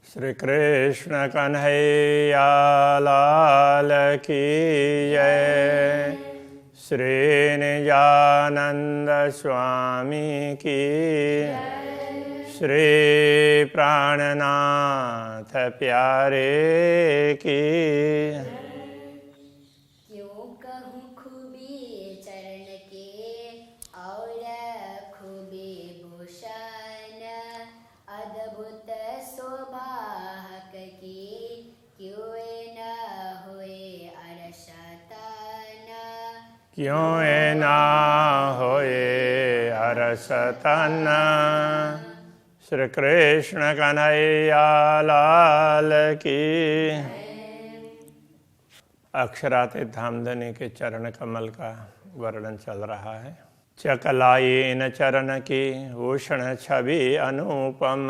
श्री कृष्ण कन्हैया लाल की जय। श्री निजानंद स्वामी की, श्री प्राणनाथ प्यारे की। क्यों कहूँ खूबी चरण के और खूबी भूषण, अद्भुत शोभा की क्यों न होए अरसतन। क्यों ना होए अरसतन। श्री कृष्ण कन्हैया लाल की। अक्षरातीत धामधनी के चरण कमल का वर्णन चल रहा है। चकलायेन चरण की भूषण छवि अनुपम।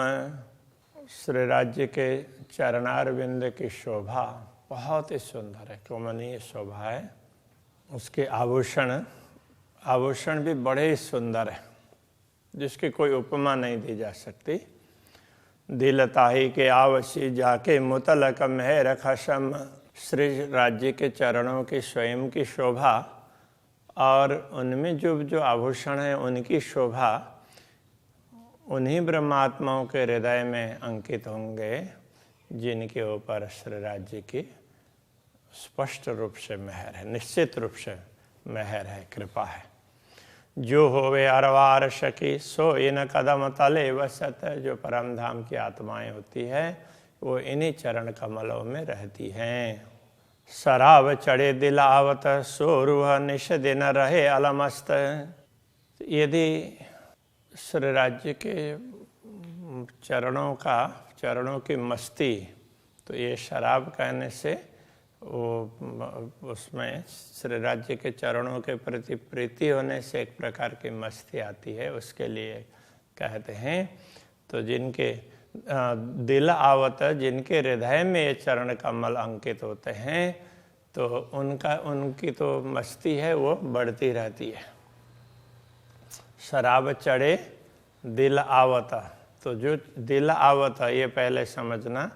श्री राज्य के चरणारविंद की शोभा बहुत ही सुंदर है, कमनीय शोभा है। उसके आभूषण भी बड़े ही सुंदर है, जिसकी कोई उपमा नहीं दी जा सकती। दिल ताही के आवसी जाके मुतलक मेहर खशम। श्री राज्य के चरणों की स्वयं की शोभा और उनमें जो आभूषण है उनकी शोभा उन्हीं ब्रह्मात्माओं के हृदय में अंकित होंगे जिनके ऊपर श्री राज्य की स्पष्ट रूप से मेहर है, निश्चित रूप से मेहर है, कृपा है। जो होवे अरवार शकी सो इन कदम तले वसत। जो परम धाम की आत्माएं होती है वो इन्हीं चरण कमलों में रहती हैं। शराब चढ़े दिल आवत सो रूह निश दिन रहे अलमस्त। यदि श्री राज्य के चरणों की मस्ती, तो ये शराब कहने से वो उसमें श्री राज्य के चरणों के प्रति प्रीति होने से एक प्रकार की मस्ती आती है, उसके लिए कहते हैं। तो जिनके दिल आवत, जिनके हृदय में ये चरण कमल अंकित होते हैं, तो उनकी तो मस्ती है वो बढ़ती रहती है। शराब चढ़े दिल आवत, तो जो दिल आवत ये पहले समझना।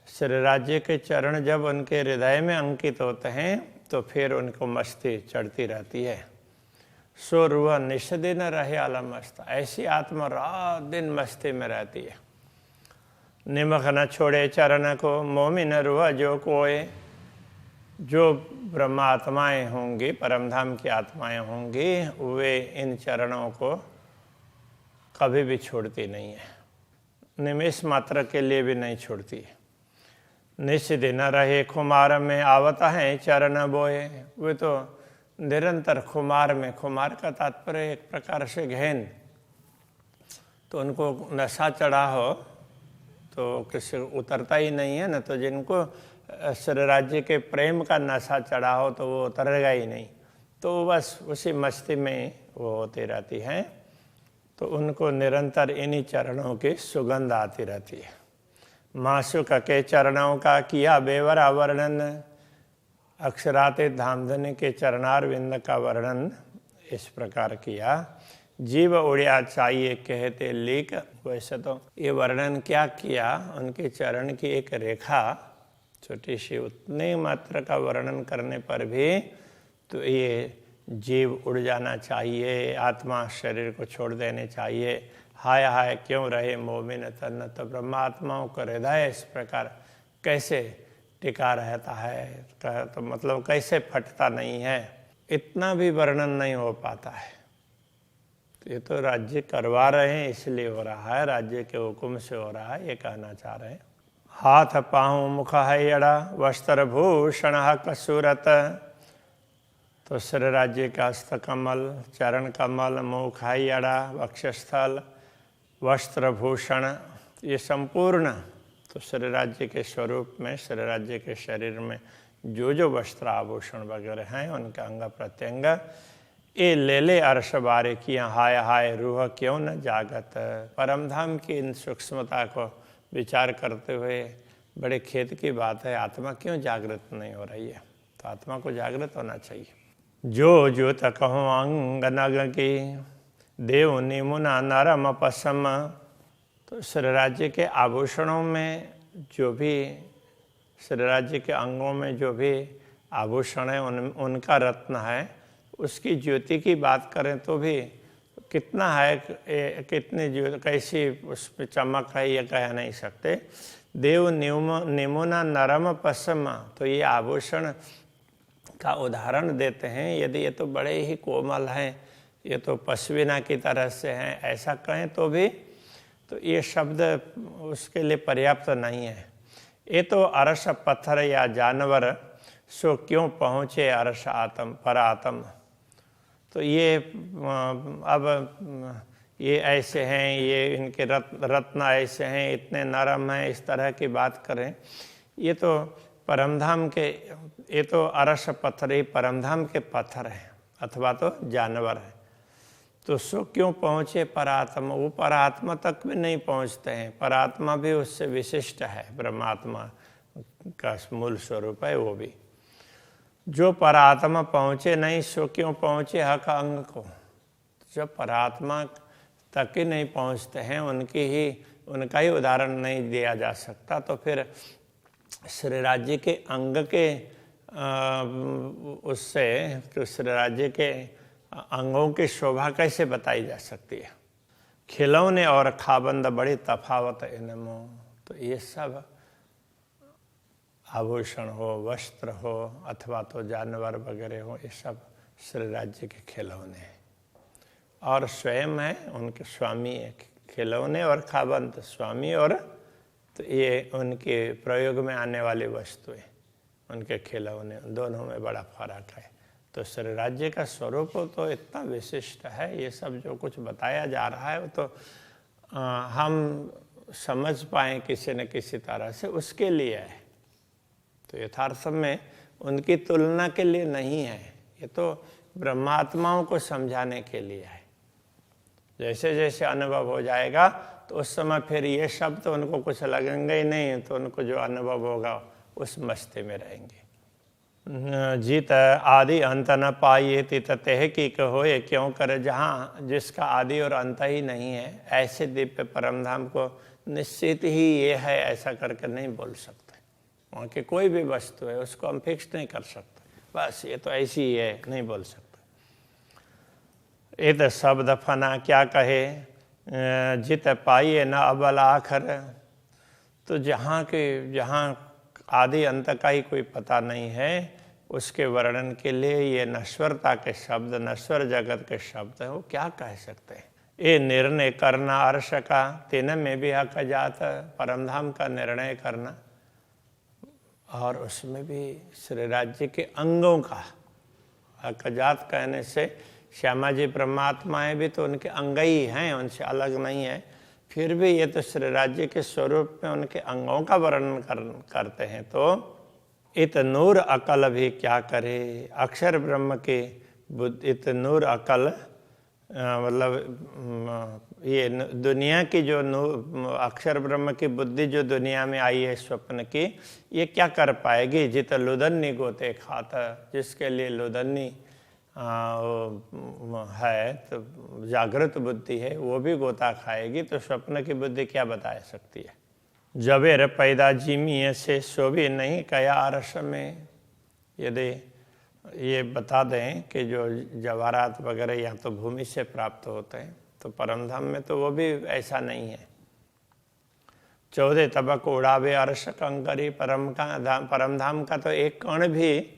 श्री राज्य के चरण जब उनके हृदय में अंकित होते हैं तो फिर उनको मस्ती चढ़ती रहती है। सो रुआ निश दिन रहे आलमस्त। ऐसी आत्मा रात दिन मस्ती में रहती है। निमख न छोड़े चरण को मोमिन रुआ जो कोय। जो ब्रह्मात्माएं होंगी, परमधाम की आत्माएं होंगी, वे इन चरणों को कभी भी छोड़ती नहीं है, निमेष मात्र के लिए भी नहीं छोड़ती है। निश दिन रहे खुमार में आवता है चरण बोए। वे तो निरंतर खुमार में, खुमार का तात्पर्य एक प्रकार से गहन, तो उनको नशा चढ़ा हो तो किसी उतरता ही नहीं है ना। तो जिनको श्री राज्य के प्रेम का नशा चढ़ा हो तो वो उतरेगा ही नहीं, तो बस उसी मस्ती में वो होती रहती हैं। तो उनको निरंतर इन्हीं चरणों की सुगंध आती रहती है। मासुक के चरणों का किया बेवरा वर्णन। अक्षरातीत धामधनी के चरणारविंद का वर्णन इस प्रकार किया। जीव उड़िया चाहिए कहते लीक। वैसे तो ये वर्णन क्या किया, उनके चरण की एक रेखा छोटी सी, उतने मात्र का वर्णन करने पर भी तो ये जीव उड़ जाना चाहिए, आत्मा शरीर को छोड़ देने चाहिए। हाय हाय क्यों रहे मोमिन तन। तो ब्रह्मात्माओं का हृदय इस प्रकार कैसे टिका रहता है, तो मतलब कैसे फटता नहीं है, इतना भी वर्णन नहीं हो पाता है। ये तो राज्य करवा रहे हैं इसलिए हो रहा है, राज्य के हुक्म से हो रहा है, ये कहना चाह रहे हैं। हाथ पाँव मुख है यड़ा वस्त्र भूषण कसूरत। तो श्री राज्य का हस्त कमल, चरण कमल, मुख है यड़ा, वक्षस्थल, वस्त्र भूषण, ये संपूर्ण तो श्री राज्य के स्वरूप में, श्री राज्य के शरीर में जो वस्त्र आभूषण वगैरह हैं उनका अंग प्रत्यंग ये ले ले अर्श बारे किया। हाय हाय रूह क्यों न जागत। परमधाम की इन सूक्ष्मता को विचार करते हुए बड़े खेद की बात है, आत्मा क्यों जागृत नहीं हो रही है। तो आत्मा को जागृत होना चाहिए। जो जो तकहो अंग नग की देव निमुना नरम पसम। तो श्री राज्य के आभूषणों में जो भी, श्री राज्य के अंगों में जो भी आभूषण है उनका रत्न है, उसकी ज्योति की बात करें तो भी कितना है, कितनी ज्योति, कैसी उसमें चमक है, ये कह नहीं सकते। देव निमुना नरम पसम, तो ये आभूषण का उदाहरण देते हैं। यदि ये तो बड़े ही कोमल हैं, ये तो पश्मीना की तरह से हैं, ऐसा कहें तो भी तो ये शब्द उसके लिए पर्याप्त नहीं है। ये तो अरस पत्थर या जानवर, सो क्यों पहुँचे अरस आत्म पर आत्म। तो ये अब ये ऐसे हैं, ये इनके रत्न ऐसे हैं, इतने नरम हैं, इस तरह की बात करें, ये तो परमधाम के, ये तो अरस पत्थर ही परमधाम के पत्थर हैं अथवा तो जानवर हैं। तो सो क्यों पहुँचे परात्मा, वो परात्मा तक भी नहीं पहुँचते हैं। परात्मा भी उससे विशिष्ट है, ब्रह्मात्मा का मूल स्वरूप है वो भी। जो परात्मा पहुँचे नहीं, सो क्यों पहुँचे हक अंग को। जब परात्मा तक ही नहीं पहुँचते हैं, उनका ही उदाहरण नहीं दिया जा सकता, तो फिर श्री राज्य के अंग के उससे तो श्री राज्य के अंगों की शोभा कैसे बताई जा सकती है। खिलौने और खाबंद बड़ी तफावत इनमें। तो ये सब आभूषण हो, वस्त्र हो अथवा तो जानवर वगैरह हो, ये सब श्री राज्य के खिलौने हैं और स्वयं है उनके स्वामी है। खिलौने और खाबंद स्वामी, और तो ये उनके प्रयोग में आने वाली वस्तुएं, उनके खिलौने, दोनों में बड़ा फर्क है। तो श्री राज्य का स्वरूप तो इतना विशिष्ट है, ये सब जो कुछ बताया जा रहा है वो तो हम समझ पाएँ किसी न किसी तरह से, उसके लिए है। तो यथार्थ में उनकी तुलना के लिए नहीं है, ये तो ब्रह्मात्माओं को समझाने के लिए है। जैसे जैसे अनुभव हो जाएगा तो उस समय फिर ये शब्द तो उनको कुछ लगेंगे ही नहीं, तो उनको जो अनुभव होगा उस मस्ती में रहेंगे। जीत आदि अंत न पाइए तित तेह की कहो, ये क्यों करे जहाँ जिसका आदि और अंत ही नहीं है, ऐसे दिव्य परमधाम को निश्चित ही ये है ऐसा करके नहीं बोल सकते। वहाँ की कोई भी वस्तु है उसको हम फिक्स नहीं कर सकते, बस ये तो ऐसी ही है, नहीं बोल सकते। ये तो शब्द फना क्या कहे, जित पाइए न अबल आखर। तो जहाँ आदि अंत का ही कोई पता नहीं है, उसके वर्णन के लिए ये नश्वरता के शब्द, नश्वर जगत के शब्द है, वो क्या कह सकते हैं। ये निर्णय करना अर्श का, तीन में भी हक जात, परमधाम का निर्णय करना, और उसमें भी श्री राज्य के अंगों का हक जात कहने से श्यामा जी परमात्माएं भी तो उनके अंग ही हैं, उनसे अलग नहीं है। फिर भी ये तो श्री राज्य के स्वरूप में उनके अंगों का वर्णन करते हैं। तो इत नूर अकल भी क्या करे, अक्षर ब्रह्म के बुद्धि, इत नूर अकल मतलब ये दुनिया की जो अक्षर ब्रह्म की बुद्धि जो दुनिया में आई है स्वप्न की, ये क्या कर पाएगी। जित लुदन्नी गोते खाता, जिसके लिए लुदन्नी है तो जागृत बुद्धि है, वो भी गोता खाएगी, तो स्वप्न की बुद्धि क्या बता सकती है। जबेर पैदा जिमिए से शोभी नहीं कया अरस में। यदि ये बता दें कि जो जवाहरात वगैरह या तो भूमि से प्राप्त होते हैं, तो परमधाम में तो वो भी ऐसा नहीं है। 14 तबक उड़ावे अर्श कंकरी, परमधाम का तो एक कण भी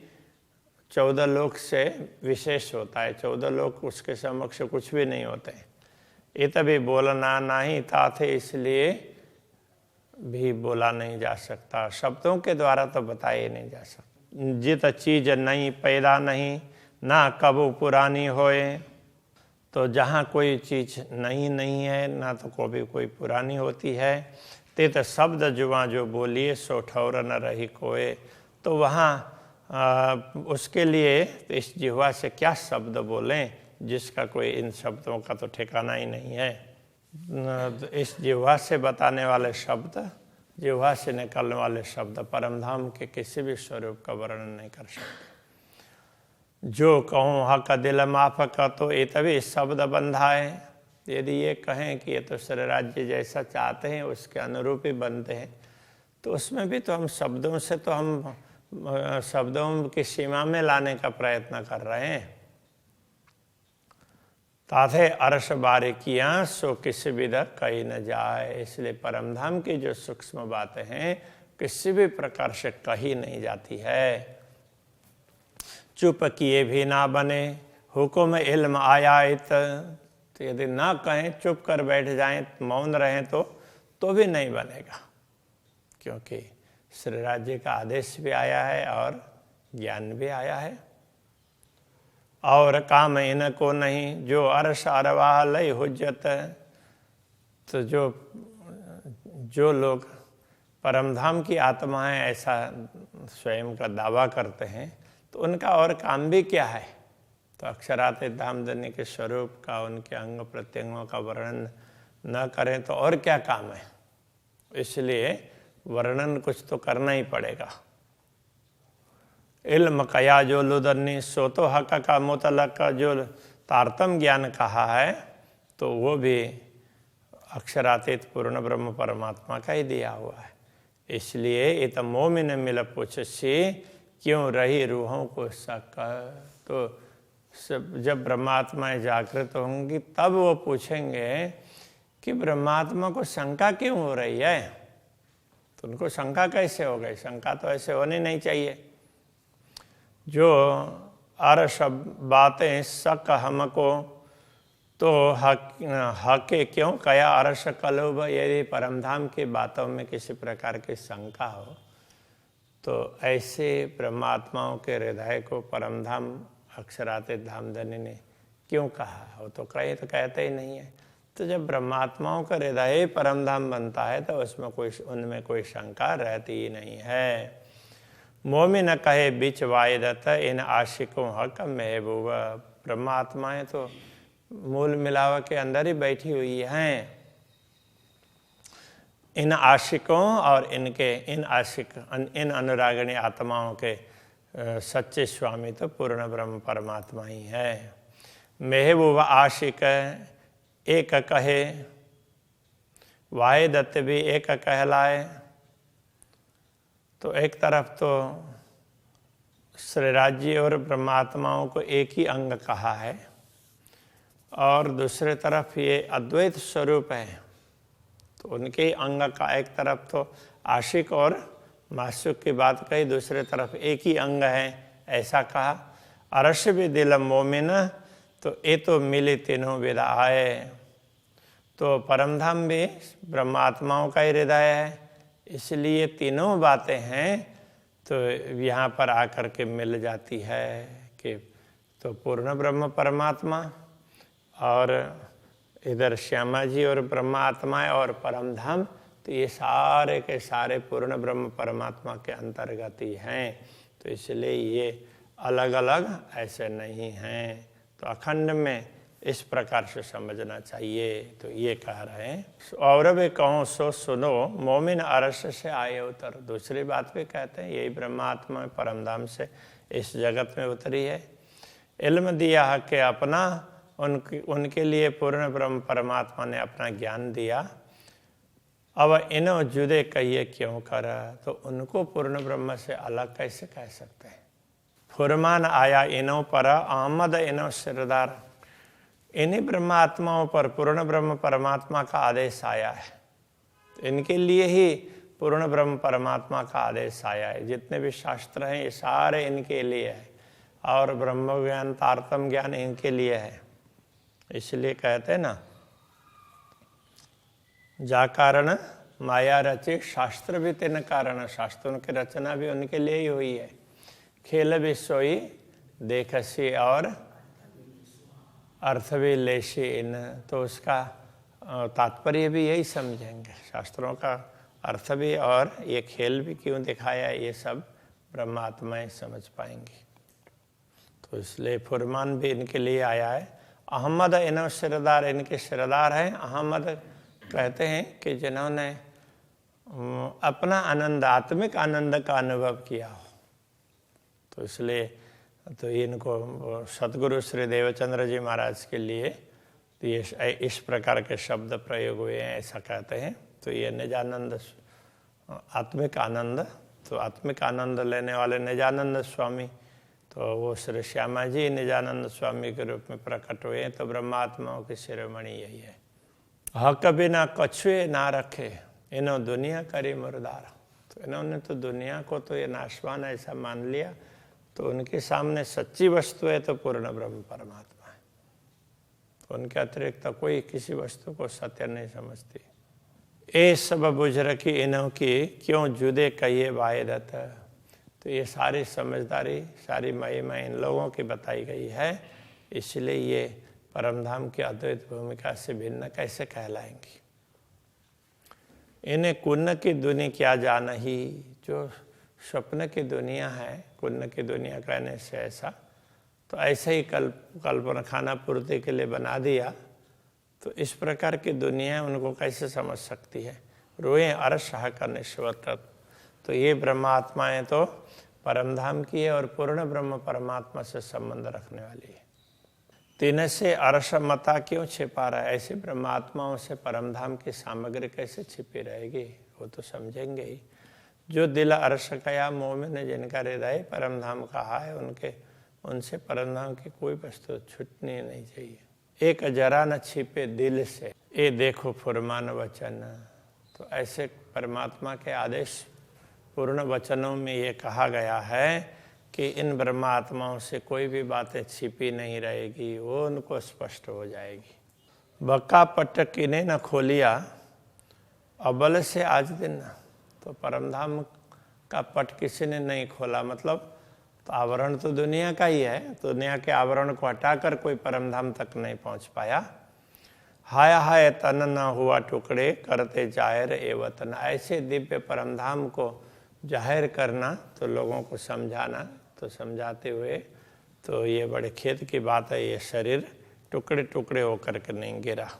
14 लोक से विशेष होता है। 14 लोक उसके समक्ष कुछ भी नहीं होते हैं। ये तभी बोलना नहीं था थे, इसलिए भी बोला नहीं जा सकता, शब्दों के द्वारा तो बताया नहीं जा सकता। जित चीज नहीं पैदा नहीं, ना कबू पुरानी होए। तो जहाँ कोई चीज़ नहीं है, ना तो कोई पुरानी होती है। तित शब्द जुआ जो बोलिए सो ठौर न रही कोए। तो वहाँ उसके लिए इस जिह्वा से क्या शब्द बोलें, जिसका कोई इन शब्दों का तो ठिकाना ही नहीं है। इस जिह्वा से बताने वाले शब्द, जिह्वा से निकलने वाले शब्द परमधाम के किसी भी स्वरूप का वर्णन नहीं कर सकते। जो कहूँ हक दिल माफ का, तो ये तभी शब्द बंधा है। यदि ये कहें कि ये तो शरीराज्य जैसा चाहते हैं उसके अनुरूप ही बनते हैं, तो उसमें भी तो हम शब्दों से तो हम शब्दों की सीमा में लाने का प्रयत्न कर रहे हैं। ताथे अर्श बारीकियां सो किसी विधा कही न जाए। इसलिए परमधाम की जो सूक्ष्म बातें हैं किसी भी प्रकार से कही नहीं जाती है। चुप किए भी ना बने हुक्म इल्म आयात। तो यदि ना कहें, चुप कर बैठ जाएं, मौन रहें तो भी नहीं बनेगा, क्योंकि श्री राज्य का आदेश भी आया है और ज्ञान भी आया है। और काम इनको नहीं जो अर्श अरवाह लय हुज्जत। तो जो लोग परमधाम की आत्मा है ऐसा स्वयं का दावा करते हैं, तो उनका और काम भी क्या है? तो अक्षरात धामधनी के स्वरूप का, उनके अंग प्रत्यंगों का वर्णन न करें तो और क्या काम है? इसलिए वर्णन कुछ तो करना ही पड़ेगा। इल्म कया जो लुदन्नी सो तो हक का मुतलक का जो तारतम ज्ञान कहा है, तो वो भी अक्षरातीत पूर्ण ब्रह्म परमात्मा का ही दिया हुआ है। इसलिए इत मोमिन मिल पूछसी क्यों रही रूहों को शक। तो जब ब्रह्मात्माएं जागृत होंगी तब वो पूछेंगे कि ब्रह्मात्मा को शंका क्यों हो रही है। तो उनको शंका कैसे हो गई? शंका तो ऐसे होनी नहीं चाहिए। जो अर्श बातें शक हमको तो हके क्यों कया अर्श कलोब। यदि परमधाम की बातों में किसी प्रकार की शंका हो तो ऐसे ब्रह्मात्माओं के हृदय को परमधाम अक्षराते धामधनी ने क्यों कहा? वो तो कहे तो कहते ही नहीं है। तो जब ब्रह्मात्माओं का हृदय परमधाम बनता है तो उसमें उनमें कोई शंका रहती ही नहीं है। मोमिन कहे बीच वायदत इन आशिकों हक महबूबा। ब्रह्मात्माएं तो मूल मिलावा के अंदर ही बैठी हुई हैं। इन आशिकों और इन अनुरागिणी आत्माओं के सच्चे स्वामी तो पूर्ण ब्रह्म परमात्मा ही है। महबूबा आशिक एक कहे, वायदत्त भी एक कहलाए। तो एक तरफ तो श्री राज्य और ब्रह्मात्माओं को एक ही अंग कहा है, और दूसरे तरफ ये अद्वैत स्वरूप है, तो उनके अंग का एक तरफ तो आशिक और मासूक की बात कही, दूसरे तरफ एक ही अंग है ऐसा कहा। अरश भी दिल मोमिन तो ये तो मिली तीनों विदा आए। तो परमधाम भी ब्रह्मात्माओं का ही हृदय है, इसलिए तीनों बातें हैं तो यहाँ पर आकर के मिल जाती है कि तो पूर्ण ब्रह्म परमात्मा और इधर श्यामा जी और ब्रह्मात्मा और परमधाम, तो ये सारे के सारे पूर्ण ब्रह्म परमात्मा के अंतर्गत ही हैं। तो इसलिए ये अलग अलग ऐसे नहीं हैं। तो अखंड में इस प्रकार से समझना चाहिए। तो ये कह रहे हैं और भी कहो सो सुनो मोमिन अरश से आए उतर। दूसरी बात भी कहते हैं यही ब्रह्मात्मा परमधाम से इस जगत में उतरी है। इल्म दिया है कि अपना उनके लिए पूर्ण ब्रह्म परमात्मा ने अपना ज्ञान दिया। अब इन्हों जुदे कहिए क्यों कर, तो उनको पूर्ण ब्रह्म से अलग कैसे कह सकते हैं। फुरमान आया इन्हों पर आमद इन्हों सिरदार। इन्हीं ब्रह्मात्माओं पर पूर्ण ब्रह्म परमात्मा का आदेश आया है। तो इनके लिए ही पूर्ण ब्रह्म परमात्मा का आदेश आया है। जितने भी शास्त्र हैं ये सारे इनके लिए है, और ब्रह्म ज्ञान तारतम ज्ञान इनके लिए है। इसलिए कहते हैं ना, जा कारण माया रचे शास्त्र भी तेन कारण। शास्त्रों की रचना भी उनके लिए ही हुई है। खेल भी सोई देखसी और अर्थ भी लेशी इन। तो उसका तात्पर्य भी यही समझेंगे। शास्त्रों का अर्थ भी और ये खेल भी क्यों दिखाया, ये सब ब्रह्मात्माएं समझ पाएंगी। तो इसलिए फुरमान भी इनके लिए आया है। अहमद इन्हों सिरदार, इनके सिरदार हैं। अहमद कहते हैं कि जिन्होंने अपना आनंद, आत्मिक आनंद का अनुभव किया हो। तो इसलिए तो इनको सतगुरु श्री देवचंद्र जी महाराज के लिए तो ये इस प्रकार के शब्द प्रयोग हुए हैं, ऐसा कहते हैं। तो ये निजानंद आत्मिक आनंद, तो आत्मिक आनंद लेने वाले निजानंद स्वामी, तो वो श्री श्यामा जी निजानंद स्वामी के रूप में प्रकट हुए हैं। तो ब्रह्मात्माओं की शिरोमणि यही है। हक बिना कछुए ना रखे, इन्हों दुनिया करी मुर्दार। तो इन्होंने तो दुनिया को तो ये नाशवान ऐसा मान लिया, तो उनके सामने सच्ची वस्तु है तो पूर्ण ब्रह्म परमात्मा है। तो उनके अतिरिक्त कोई किसी वस्तु को सत्य नहीं समझती। ए सब बुझ रखी इन्हों की, क्यों जुदे कहिए वायदत। तो ये सारी समझदारी, सारी महिमा इन लोगों की बताई गई है, इसलिए ये परमधाम की अद्वैत भूमिका से भिन्न कैसे कहलाएंगी। इन्हें कुन्न की दुनिया क्या जाना ही, जो स्वप्न की दुनिया है, कुन्न की दुनिया कहने से ऐसा, तो ऐसे ही कल्पना खाना पूर्ति के लिए बना दिया, तो इस प्रकार की दुनिया उनको कैसे समझ सकती है। रोए अर्श का निश्वत। तो ये ब्रह्मात्माएं तो परमधाम की है और पूर्ण ब्रह्म परमात्मा से संबंध रखने वाली है। तीन से अर्श मता क्यों छिपा रहा है। ऐसे ब्रह्मात्माओं से परमधाम की सामग्री कैसे छिपी रहेगी, वो तो समझेंगे ही। जो दिल अर्श कया मोमिन, जिनका हृदय परमधाम कहा है, उनसे परमधाम की कोई वस्तु छूटनी नहीं चाहिए। एक जरा न छिपे दिल से, ये देखो फुरमान वचन। तो ऐसे परमात्मा के आदेश पूर्ण वचनों में ये कहा गया है कि इन ब्रह्मात्माओं से कोई भी बातें छिपी नहीं रहेगी, वो उनको स्पष्ट हो जाएगी। बक्का पट किने न खोलिया, अबल से आज दिन। तो परमधाम का पट किसी ने नहीं खोला, मतलब तो आवरण तो दुनिया का ही है, तो दुनिया के आवरण को हटाकर कोई परमधाम तक नहीं पहुंच पाया। हाय हाय तन न हुआ टुकड़े, करते जाहिर ए वतन। ऐसे दिव्य परमधाम को जाहिर करना, तो लोगों को समझाना, तो समझाते हुए तो ये बड़े खेद की बात है, ये शरीर टुकड़े टुकड़े होकर के नहीं गिरा।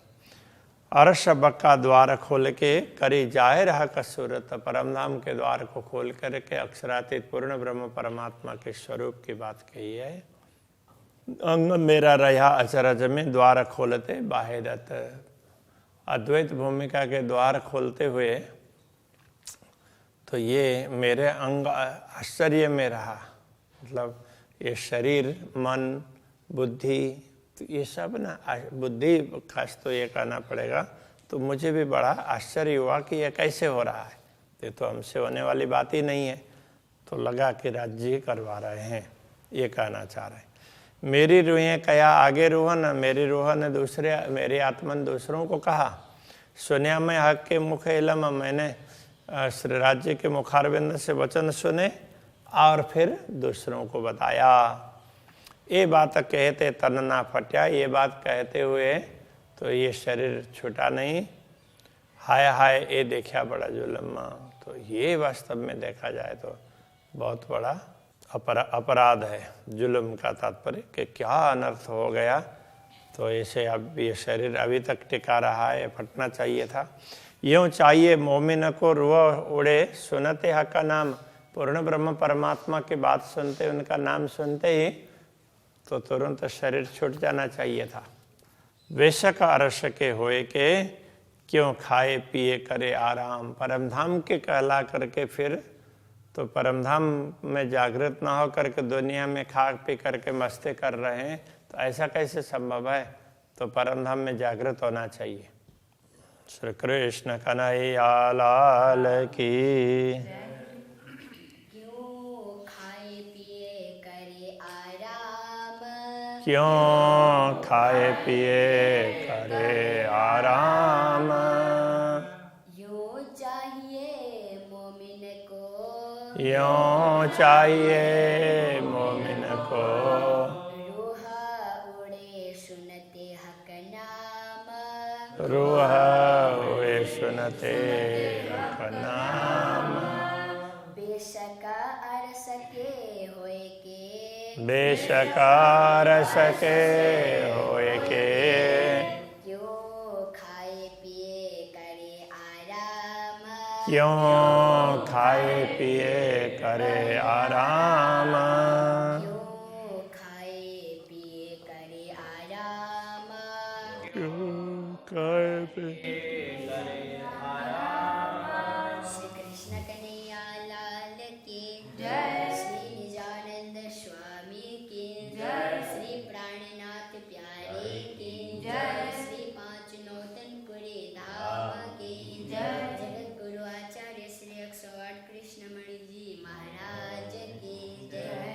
अर्श बक्का द्वार खोल के करी जाहिर हक सूरत। परमधाम के द्वार को खोल करके अक्षरातीत पूर्ण ब्रह्म परमात्मा के स्वरूप की बात कही है। अंग मेरा रहा अचरज में, द्वार खोलते बाहिरत। अद्वैत भूमिका के द्वार खोलते हुए तो ये मेरे अंग आश्चर्य में रहा, मतलब ये शरीर, मन, बुद्धि, तो ये सब ना, बुद्धि खास तो ये कहना पड़ेगा, तो मुझे भी बड़ा आश्चर्य हुआ कि ये कैसे हो रहा है। ये तो हमसे होने वाली बात ही नहीं है। तो लगा कि राज्य करवा रहे हैं, ये कहना चाह रहे हैं। मेरी रूहें कया आगे रूह न, मेरी रूह ने दूसरे, मेरी आत्मा ने दूसरों को कहा। सुनिया मैं हक के मुख इलम, मैंने श्री राज्य के मुखारबिंद से वचन सुने और फिर दूसरों को बताया। ये बात कहते तन ना फटा, ये बात कहते हुए तो ये शरीर छूटा नहीं। हाय हाय ये देखा बड़ा जुल्म। तो ये वास्तव में देखा जाए तो बहुत बड़ा अपराध है। जुल्म का तात्पर्य कि क्या अनर्थ हो गया। तो ऐसे अब ये शरीर अभी तक टिका रहा है, फटना चाहिए था। यूँ चाहिए मोमिन को रुआ उड़े, सुनते हक का नाम। पूर्ण ब्रह्म परमात्मा की बात सुनते, उनका नाम सुनते ही तो तुरंत शरीर छूट जाना चाहिए था। बेशक अरस के होए के, क्यों खाए पिए करे आराम। परमधाम के कहला करके फिर तो परमधाम में जागृत ना हो करके दुनिया में खा पी करके मस्ती कर रहे हैं, तो ऐसा कैसे संभव है। तो परमधाम में जागृत होना चाहिए। श्री कृष्ण कन्हैया लाल की। क्यों खाए पिए करे आराम। यूं चाहिए मोमिन को, यूं चाहिए मोमिन को। रूह उड़े सुनते हक नाम, रूह उड़े सुनते हक नाम। बेशक अरस के होए के, बेशक अरस के होए के। क्यों खाए पिए करे आराम, क्यों खाए पिए करे आराम। क्यों खाए पिए करे आराम। खाए पे श्री कृष्ण कन्हैया लाल की जय। श्री निजानंद स्वामी की जय। श्री प्राणनाथ प्यारे की जय। श्री पांच नौतनपुरी धाम की जय। जगत गुरु आचार्य श्री 108 कृष्णमणि जी महाराज की जय।